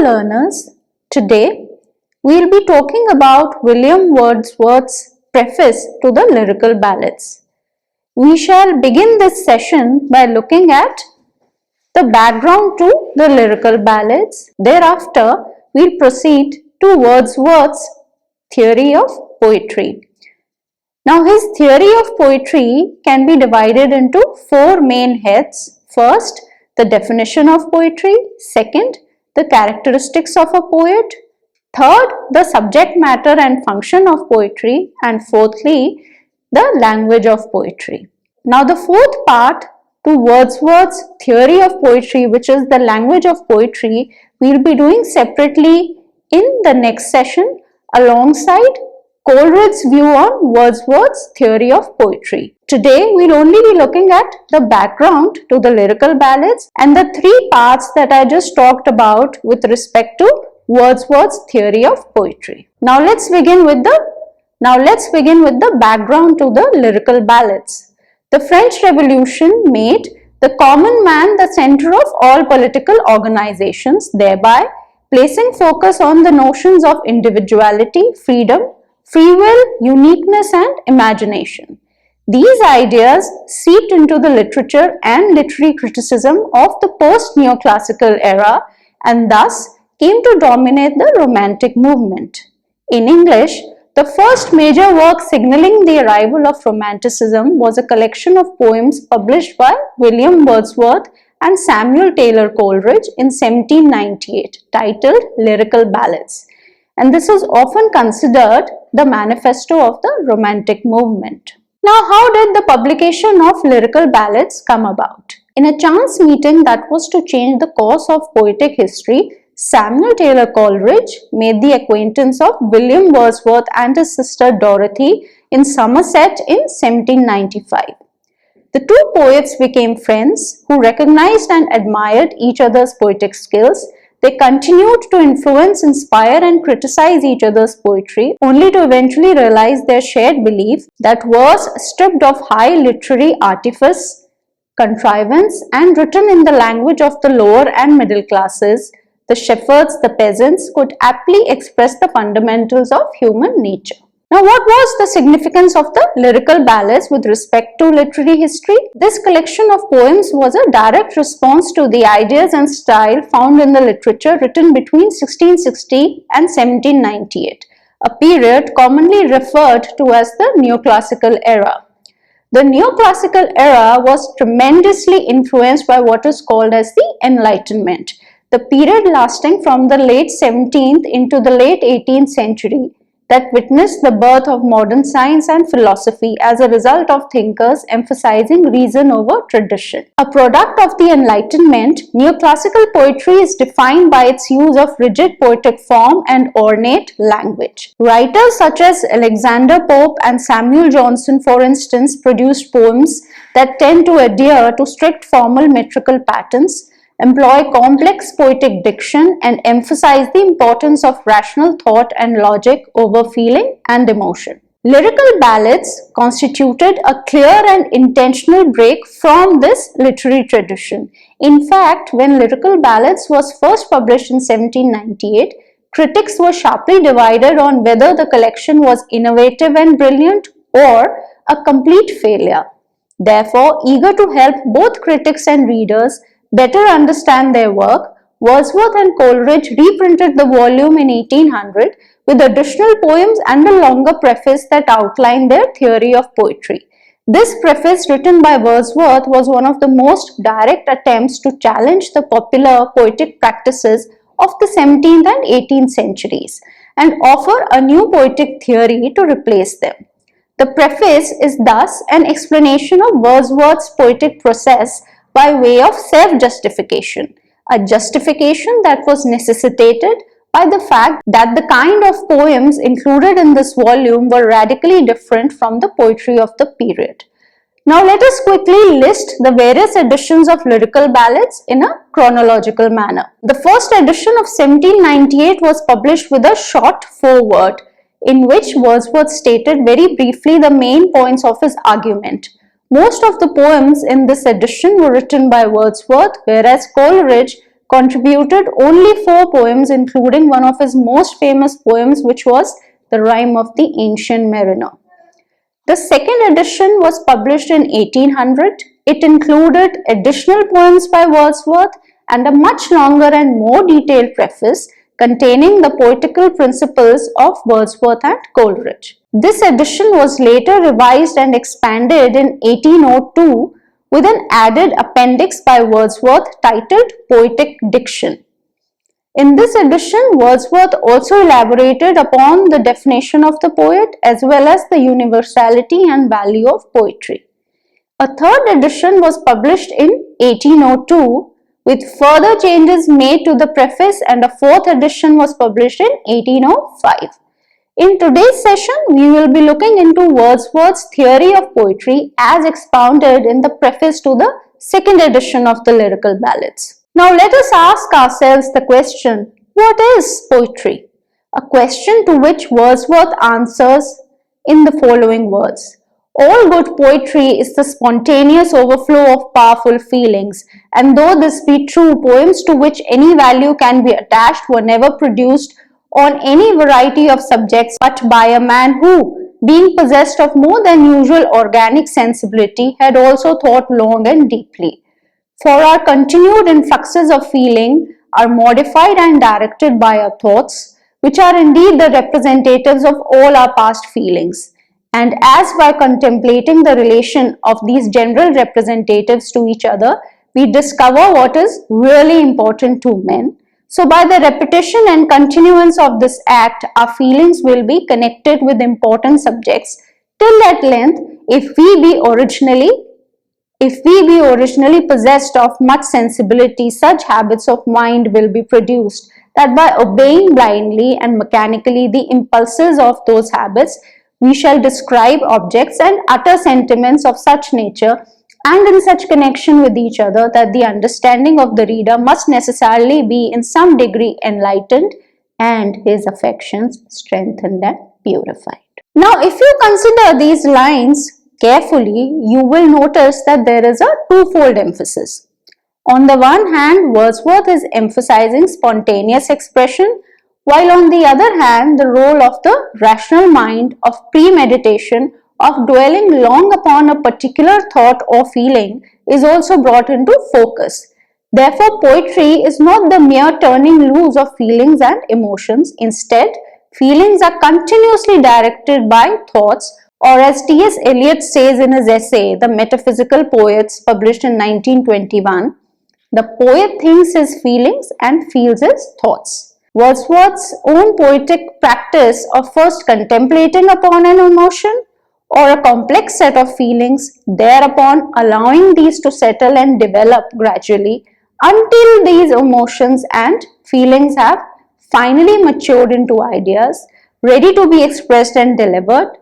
learners, today we will be talking about William Wordsworth's preface to the lyrical ballads. We shall begin this session by looking at the background to the lyrical ballads. Thereafter, we will proceed to Wordsworth's theory of poetry. Now, his theory of poetry can be divided into four main heads. First, the definition of poetry. Second, the characteristics of a poet. Third, the subject matter and function of poetry. And fourthly, the language of poetry. Now, the fourth part to Wordsworth's theory of poetry, which is the language of poetry, we will be doing separately in the next session alongside Coleridge's view on Wordsworth's theory of poetry. Today, we will only be looking at the background to the lyrical ballads and the three parts that I just talked about with respect to Wordsworth's theory of poetry. Now let's begin with the background to the lyrical ballads. The French Revolution made the common man the center of all political organizations, thereby placing focus on the notions of individuality, freedom, free will, uniqueness and imagination. These ideas seeped into the literature and literary criticism of the post-neoclassical era and thus came to dominate the Romantic movement. In English, the first major work signaling the arrival of Romanticism was a collection of poems published by William Wordsworth and Samuel Taylor Coleridge in 1798, titled Lyrical Ballads. And this is often considered the manifesto of the Romantic movement. Now, how did the publication of lyrical ballads come about? In a chance meeting that was to change the course of poetic history, Samuel Taylor Coleridge made the acquaintance of William Wordsworth and his sister Dorothy in Somerset in 1795. The two poets became friends who recognized and admired each other's poetic skills. They continued to influence, inspire and criticize each other's poetry, only to eventually realize their shared belief that verse stripped of high literary artifice, contrivance and written in the language of the lower and middle classes, the shepherds, the peasants, could aptly express the fundamentals of human nature. Now, what was the significance of the lyrical ballads with respect to literary history? This collection of poems was a direct response to the ideas and style found in the literature written between 1660 and 1798, a period commonly referred to as the Neoclassical era. The Neoclassical era was tremendously influenced by what is called as the Enlightenment, the period lasting from the late 17th into the late 18th century, that witnessed the birth of modern science and philosophy as a result of thinkers emphasizing reason over tradition. A product of the Enlightenment, neoclassical poetry is defined by its use of rigid poetic form and ornate language. Writers such as Alexander Pope and Samuel Johnson, for instance, produced poems that tend to adhere to strict formal metrical patterns, employ complex poetic diction and emphasize the importance of rational thought and logic over feeling and emotion. Lyrical ballads constituted a clear and intentional break from this literary tradition. In fact, when Lyrical Ballads was first published in 1798, critics were sharply divided on whether the collection was innovative and brilliant or a complete failure. Therefore, eager to help both critics and readers better understand their work, Wordsworth and Coleridge reprinted the volume in 1800 with additional poems and a longer preface that outlined their theory of poetry. This preface, written by Wordsworth, was one of the most direct attempts to challenge the popular poetic practices of the 17th and 18th centuries and offer a new poetic theory to replace them. The preface is thus an explanation of Wordsworth's poetic process by way of self-justification, a justification that was necessitated by the fact that the kind of poems included in this volume were radically different from the poetry of the period. Now let us quickly list the various editions of lyrical ballads in a chronological manner. The first edition of 1798 was published with a short foreword in which Wordsworth stated very briefly the main points of his argument. Most of the poems in this edition were written by Wordsworth, whereas Coleridge contributed only 4 poems, including one of his most famous poems, which was The Rime of the Ancient Mariner. The second edition was published in 1800. It included additional poems by Wordsworth and a much longer and more detailed preface containing the poetical principles of Wordsworth and Coleridge. This edition was later revised and expanded in 1802 with an added appendix by Wordsworth titled Poetic Diction. In this edition, Wordsworth also elaborated upon the definition of the poet as well as the universality and value of poetry. A third edition was published in 1802 with further changes made to the preface, and a fourth edition was published in 1805. In today's session, we will be looking into Wordsworth's theory of poetry as expounded in the preface to the second edition of the Lyrical Ballads. Now let us ask ourselves the question, what is poetry? A question to which Wordsworth answers in the following words. All good poetry is the spontaneous overflow of powerful feelings, and though this be true, poems to which any value can be attached were never produced on any variety of subjects but by a man who, being possessed of more than usual organic sensibility, had also thought long and deeply. For our continued influxes of feeling are modified and directed by our thoughts, which are indeed the representatives of all our past feelings. And as by contemplating the relation of these general representatives to each other, we discover what is really important to men, so by the repetition and continuance of this act, our feelings will be connected with important subjects, till at length, if we be originally possessed of much sensibility, such habits of mind will be produced, that by obeying blindly and mechanically the impulses of those habits, we shall describe objects and utter sentiments of such nature and in such connection with each other that the understanding of the reader must necessarily be in some degree enlightened and his affections strengthened and purified. Now, if you consider these lines carefully, you will notice that there is a twofold emphasis. On the one hand, Wordsworth is emphasizing spontaneous expression, while on the other hand, the role of the rational mind, of premeditation, of dwelling long upon a particular thought or feeling is also brought into focus. Therefore, poetry is not the mere turning loose of feelings and emotions. Instead, feelings are continuously directed by thoughts, or as T.S. Eliot says in his essay, The Metaphysical Poets, published in 1921, the poet thinks his feelings and feels his thoughts. Wordsworth's own poetic practice of first contemplating upon an emotion or a complex set of feelings, thereupon allowing these to settle and develop gradually until these emotions and feelings have finally matured into ideas, ready to be expressed and delivered,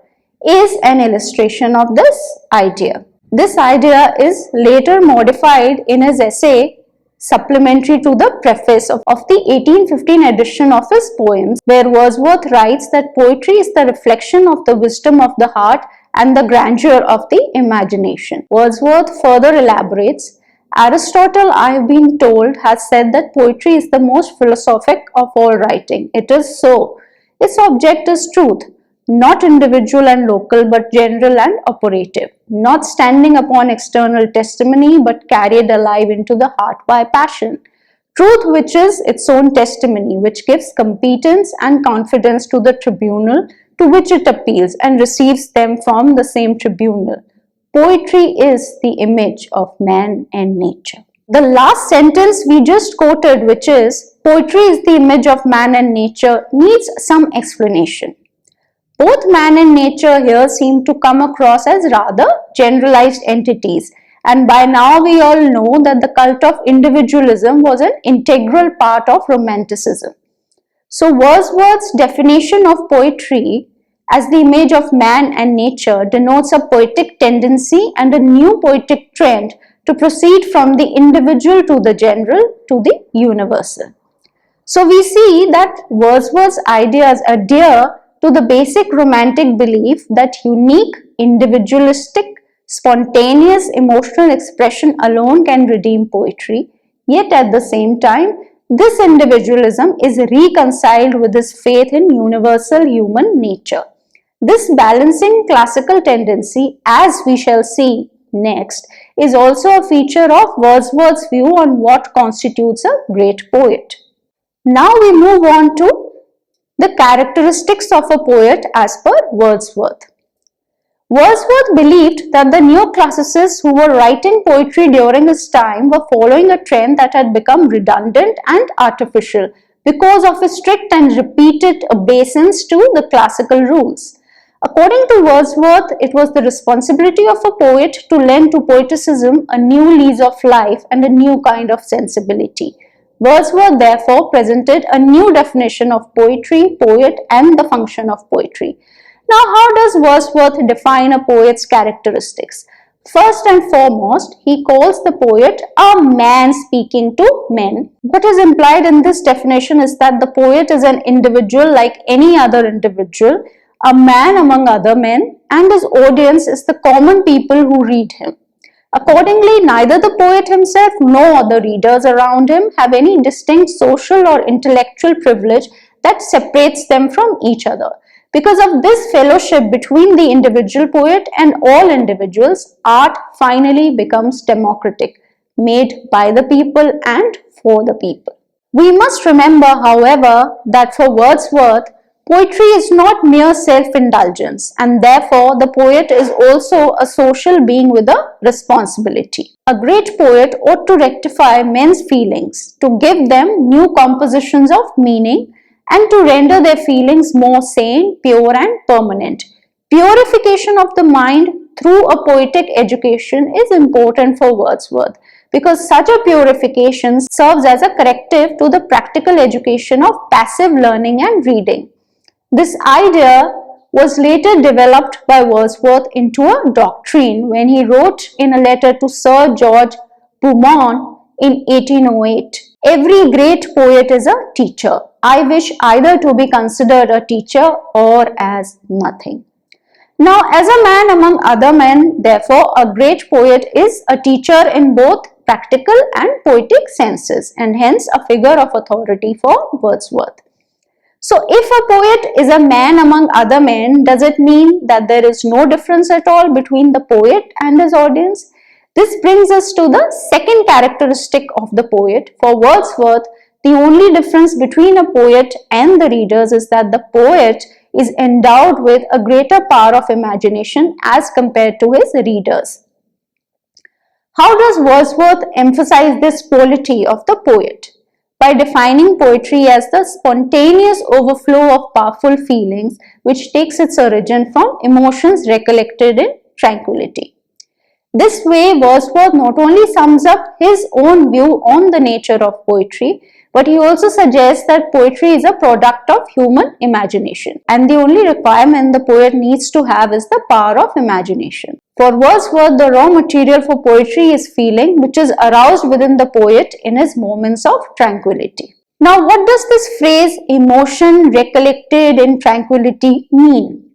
is an illustration of this idea. This idea is later modified in his essay supplementary to the preface of the 1815 edition of his poems, where Wordsworth writes that poetry is the reflection of the wisdom of the heart and the grandeur of the imagination. Wordsworth further elaborates, Aristotle, I have been told, has said that poetry is the most philosophic of all writing. It is so. Its object is truth, not individual and local, but general and operative, not standing upon external testimony, but carried alive into the heart by passion. Truth, which is its own testimony, which gives competence and confidence to the tribunal to which it appeals and receives them from the same tribunal. Poetry is the image of man and nature. The last sentence we just quoted, which is, poetry is the image of man and nature, needs some explanation. Both man and nature here seem to come across as rather generalized entities, and by now we all know that the cult of individualism was an integral part of Romanticism. So Wordsworth's definition of poetry as the image of man and nature denotes a poetic tendency and a new poetic trend to proceed from the individual to the general to the universal. So we see that Wordsworth's ideas adhere to the basic romantic belief that unique, individualistic, spontaneous emotional expression alone can redeem poetry. Yet at the same time, this individualism is reconciled with his faith in universal human nature. This balancing classical tendency, as we shall see next, is also a feature of Wordsworth's view on what constitutes a great poet. Now we move on to the characteristics of a poet as per Wordsworth. Wordsworth believed that the neoclassicists who were writing poetry during his time were following a trend that had become redundant and artificial because of his strict and repeated obeisance to the classical rules. According to Wordsworth, it was the responsibility of a poet to lend to poeticism a new lease of life and a new kind of sensibility. Wordsworth therefore presented a new definition of poetry, poet, and the function of poetry. Now, how does Wordsworth define a poet's characteristics? First and foremost, he calls the poet a man speaking to men. What is implied in this definition is that the poet is an individual like any other individual, a man among other men, and his audience is the common people who read him. Accordingly, neither the poet himself nor the readers around him have any distinct social or intellectual privilege that separates them from each other. Because of this fellowship between the individual poet and all individuals, art finally becomes democratic, made by the people and for the people. We must remember, however, that for Wordsworth, poetry is not mere self-indulgence, and therefore the poet is also a social being with a responsibility. A great poet ought to rectify men's feelings, to give them new compositions of meaning, and to render their feelings more sane, pure, and permanent. Purification of the mind through a poetic education is important for Wordsworth, because such a purification serves as a corrective to the practical education of passive learning and reading. This idea was later developed by Wordsworth into a doctrine when he wrote in a letter to Sir George Beaumont in 1808, "Every great poet is a teacher. I wish either to be considered a teacher or as nothing." Now, as a man among other men, therefore, a great poet is a teacher in both practical and poetic senses, and hence a figure of authority for Wordsworth. So, if a poet is a man among other men, does it mean that there is no difference at all between the poet and his audience? This brings us to the second characteristic of the poet. For Wordsworth, the only difference between a poet and the readers is that the poet is endowed with a greater power of imagination as compared to his readers. How does Wordsworth emphasize this quality of the poet? By defining poetry as the spontaneous overflow of powerful feelings which takes its origin from emotions recollected in tranquility. This way, Wordsworth not only sums up his own view on the nature of poetry, but he also suggests that poetry is a product of human imagination, and the only requirement the poet needs to have is the power of imagination. For Wordsworth, the raw material for poetry is feeling, which is aroused within the poet in his moments of tranquility. Now, what does this phrase, emotion recollected in tranquility, mean?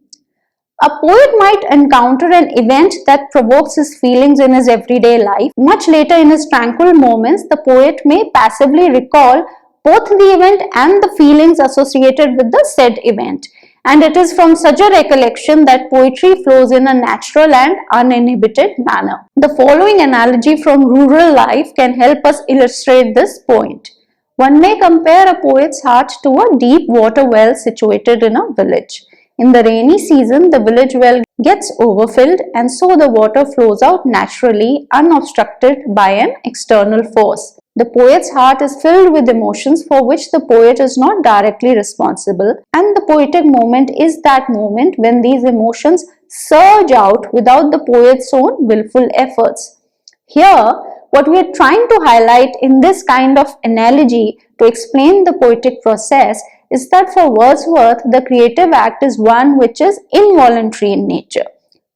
A poet might encounter an event that provokes his feelings in his everyday life. Much later in his tranquil moments, the poet may passively recall both the event and the feelings associated with the said event. And it is from such a recollection that poetry flows in a natural and uninhibited manner. The following analogy from rural life can help us illustrate this point. One may compare a poet's heart to a deep water well situated in a village. In the rainy season, the village well gets overfilled, and so the water flows out naturally, unobstructed by an external force. The poet's heart is filled with emotions for which the poet is not directly responsible, and the poetic moment is that moment when these emotions surge out without the poet's own willful efforts. Here, what we are trying to highlight in this kind of analogy to explain the poetic process is that for Wordsworth, the creative act is one which is involuntary in nature.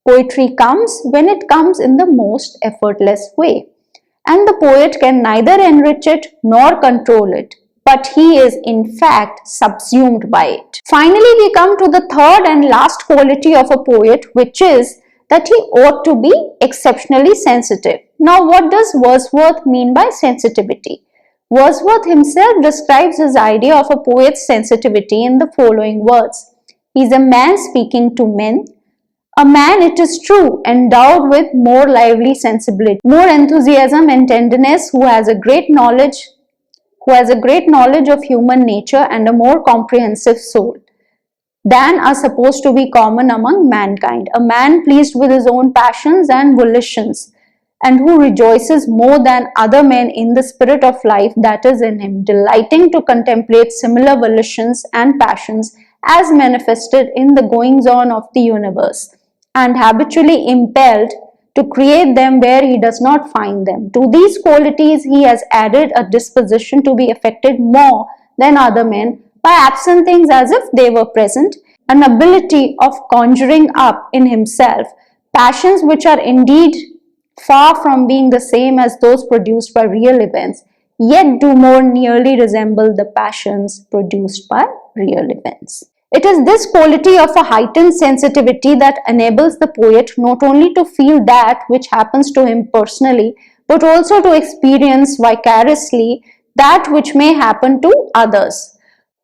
Poetry comes when it comes in the most effortless way, and the poet can neither enrich it nor control it, but he is in fact subsumed by it. Finally, we come to the third and last quality of a poet, which is that he ought to be exceptionally sensitive. Now, what does Wordsworth mean by sensitivity? Wordsworth himself describes his idea of a poet's sensitivity in the following words. He is a man speaking to men, a man, it is true, endowed with more lively sensibility, more enthusiasm and tenderness, who has a great knowledge of human nature and a more comprehensive soul than are supposed to be common among mankind, a man pleased with his own passions and volitions, and who rejoices more than other men in the spirit of life that is in him, delighting to contemplate similar volitions and passions as manifested in the goings on of the universe, and habitually impelled to create them where he does not find them. To these qualities he has added a disposition to be affected more than other men by absent things as if they were present, an ability of conjuring up in himself passions which are indeed far from being the same as those produced by real events, yet do more nearly resemble the passions produced by real events. It is this quality of a heightened sensitivity that enables the poet not only to feel that which happens to him personally, but also to experience vicariously that which may happen to others.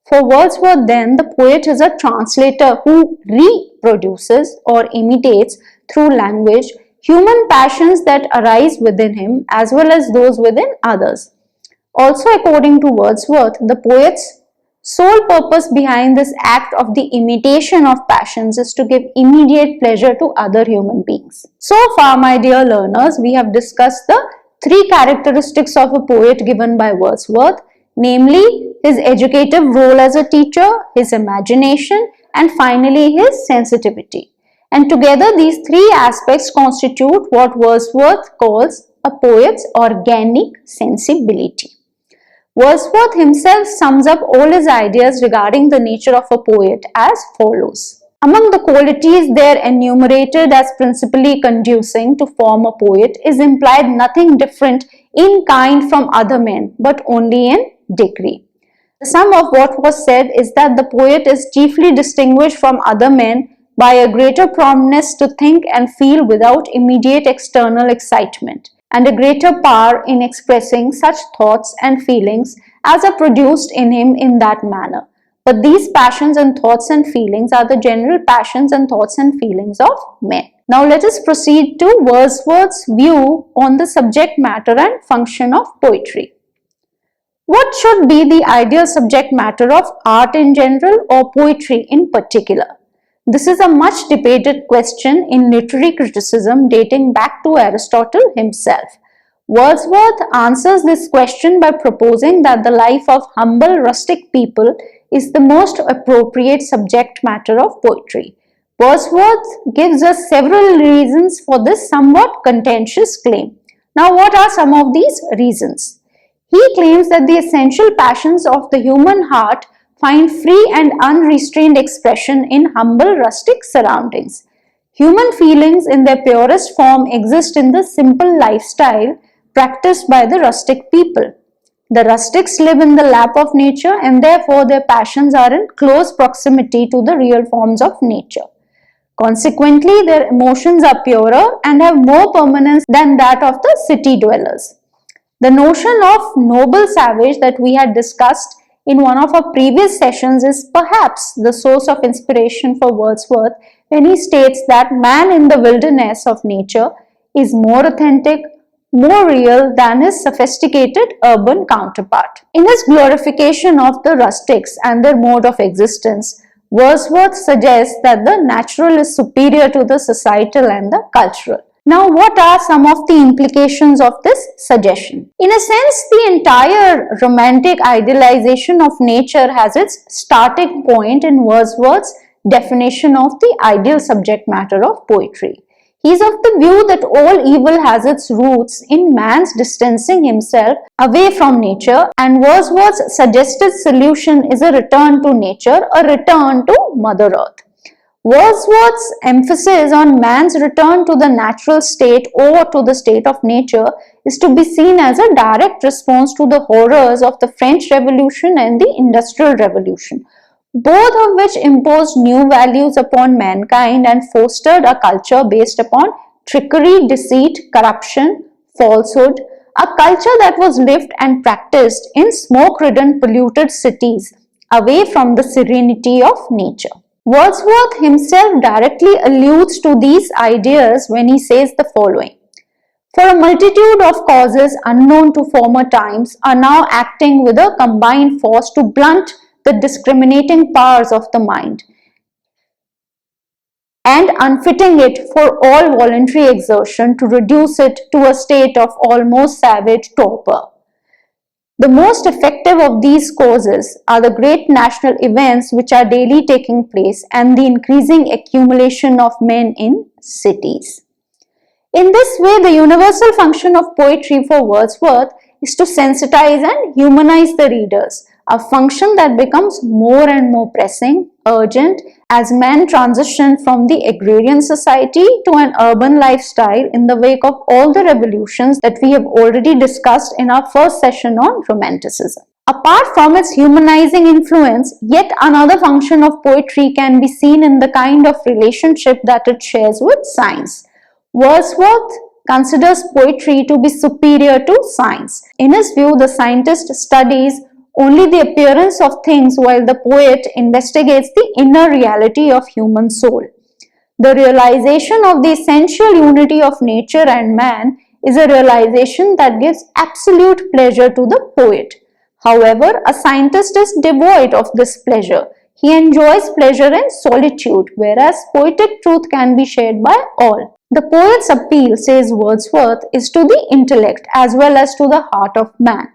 For Wordsworth, then, the poet is a translator who reproduces or imitates through language human passions that arise within him as well as those within others. Also, according to Wordsworth, the poet's sole purpose behind this act of the imitation of passions is to give immediate pleasure to other human beings. So far, my dear learners, we have discussed the three characteristics of a poet given by Wordsworth, namely his educative role as a teacher, his imagination, and finally his sensitivity. And together these three aspects constitute what Wordsworth calls a poet's organic sensibility. Wordsworth himself sums up all his ideas regarding the nature of a poet as follows. Among the qualities there enumerated as principally conducing to form a poet is implied nothing different in kind from other men, but only in degree. The sum of what was said is that the poet is chiefly distinguished from other men by a greater proneness to think and feel without immediate external excitement, and a greater power in expressing such thoughts and feelings as are produced in him in that manner. But these passions and thoughts and feelings are the general passions and thoughts and feelings of men. Now let us proceed to Wordsworth's view on the subject matter and function of poetry. What should be the ideal subject matter of art in general or poetry in particular? This is a much debated question in literary criticism dating back to Aristotle himself. Wordsworth answers this question by proposing that the life of humble rustic people is the most appropriate subject matter of poetry. Wordsworth gives us several reasons for this somewhat contentious claim. Now, what are some of these reasons? He claims that the essential passions of the human heart find free and unrestrained expression in humble rustic surroundings. Human feelings in their purest form exist in the simple lifestyle practiced by the rustic people. The rustics live in the lap of nature and therefore their passions are in close proximity to the real forms of nature. Consequently, their emotions are purer and have more permanence than that of the city dwellers. The notion of noble savage that we had discussed in one of our previous sessions is perhaps the source of inspiration for Wordsworth when he states that man in the wilderness of nature is more authentic, more real than his sophisticated urban counterpart. In his glorification of the rustics and their mode of existence, Wordsworth suggests that the natural is superior to the societal and the cultural. Now, what are some of the implications of this suggestion? In a sense, the entire romantic idealization of nature has its starting point in Wordsworth's definition of the ideal subject matter of poetry. He is of the view that all evil has its roots in man's distancing himself away from nature, and Wordsworth's suggested solution is a return to nature, a return to Mother Earth. Wordsworth's emphasis on man's return to the natural state or to the state of nature is to be seen as a direct response to the horrors of the French Revolution and the Industrial Revolution, both of which imposed new values upon mankind and fostered a culture based upon trickery, deceit, corruption, falsehood, a culture that was lived and practiced in smoke-ridden, polluted cities, away from the serenity of nature. Wordsworth himself directly alludes to these ideas when he says the following: "For a multitude of causes unknown to former times are now acting with a combined force to blunt the discriminating powers of the mind, and unfitting it for all voluntary exertion, to reduce it to a state of almost savage torpor. The most effective of these causes are the great national events which are daily taking place and the increasing accumulation of men in cities." In this way, the universal function of poetry for Wordsworth is to sensitize and humanize the readers, a function that becomes more and more pressing, urgent, as men transition from the agrarian society to an urban lifestyle in the wake of all the revolutions that we have already discussed in our first session on Romanticism. Apart from its humanizing influence, yet another function of poetry can be seen in the kind of relationship that it shares with science. Wordsworth considers poetry to be superior to science. In his view, the scientist studies only the appearance of things while the poet investigates the inner reality of human soul. The realization of the essential unity of nature and man is a realization that gives absolute pleasure to the poet. However, a scientist is devoid of this pleasure. He enjoys pleasure in solitude, whereas poetic truth can be shared by all. The poet's appeal, says Wordsworth, is to the intellect as well as to the heart of man,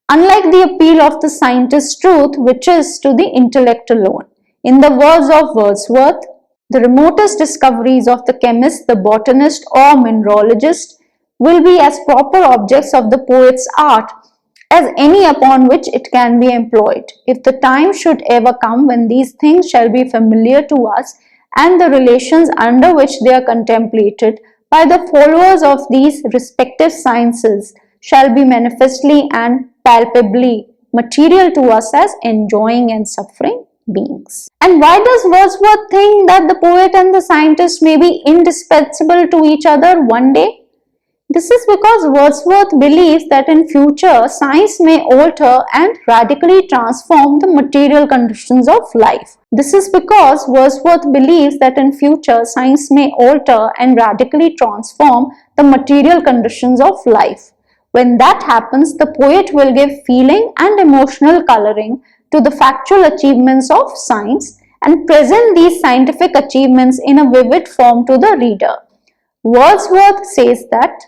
unlike the appeal of the scientist's truth, which is to the intellect alone. In the words of Wordsworth, the remotest discoveries of the chemist, the botanist, or mineralogist will be as proper objects of the poet's art as any upon which it can be employed. If the time should ever come when these things shall be familiar to us, and the relations under which they are contemplated by the followers of these respective sciences shall be manifestly and palpably material to us as enjoying and suffering beings. And why does Wordsworth think that the poet and the scientist may be indispensable to each other one day? This is because Wordsworth believes that in future science may alter and radically transform the material conditions of life. This is because Wordsworth believes that in future science may alter and radically transform the material conditions of life. When that happens, the poet will give feeling and emotional coloring to the factual achievements of science and present these scientific achievements in a vivid form to the reader. Wordsworth says that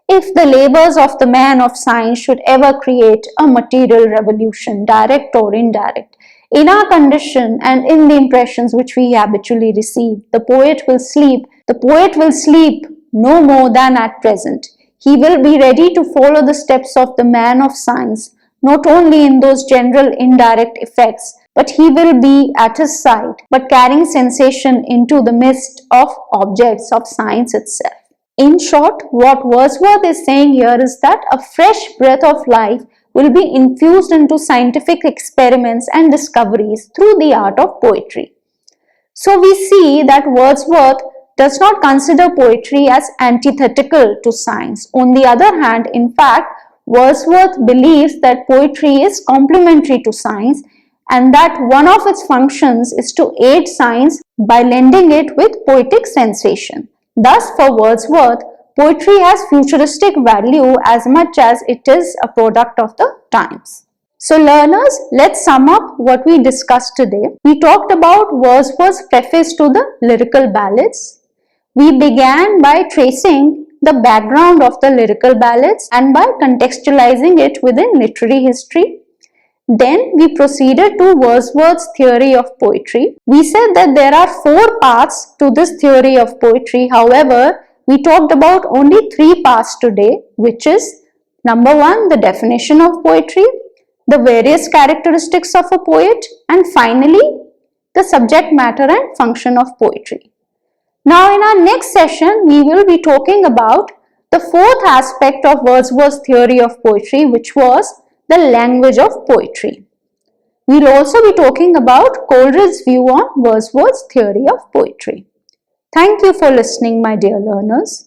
if the labors of the man of science should ever create a material revolution, direct or indirect, in our condition and in the impressions which we habitually receive, the poet will sleep. The poet will sleep no more than at present. He will be ready to follow the steps of the man of science, not only in those general indirect effects, but he will be at his side, but carrying sensation into the midst of objects of science itself. In short, what Wordsworth is saying here is that a fresh breath of life will be infused into scientific experiments and discoveries through the art of poetry. So we see that Wordsworth does not consider poetry as antithetical to science. On the other hand, in fact, Wordsworth believes that poetry is complementary to science and that one of its functions is to aid science by lending it with poetic sensation. Thus, for Wordsworth, poetry has futuristic value as much as it is a product of the times. So learners, let's sum up what we discussed today. We talked about Wordsworth's preface to the lyrical ballads. We began by tracing the background of the lyrical ballads and by contextualizing it within literary history. Then we proceeded to Wordsworth's theory of poetry. We said that there are 4 parts to this theory of poetry. However, we talked about only 3 parts today, which is number 1, the definition of poetry, the various characteristics of a poet, and finally, the subject matter and function of poetry. Now, in our next session, we will be talking about the 4th aspect of Wordsworth's theory of poetry, which was the language of poetry. We will also be talking about Coleridge's view on Wordsworth's theory of poetry. Thank you for listening, my dear learners.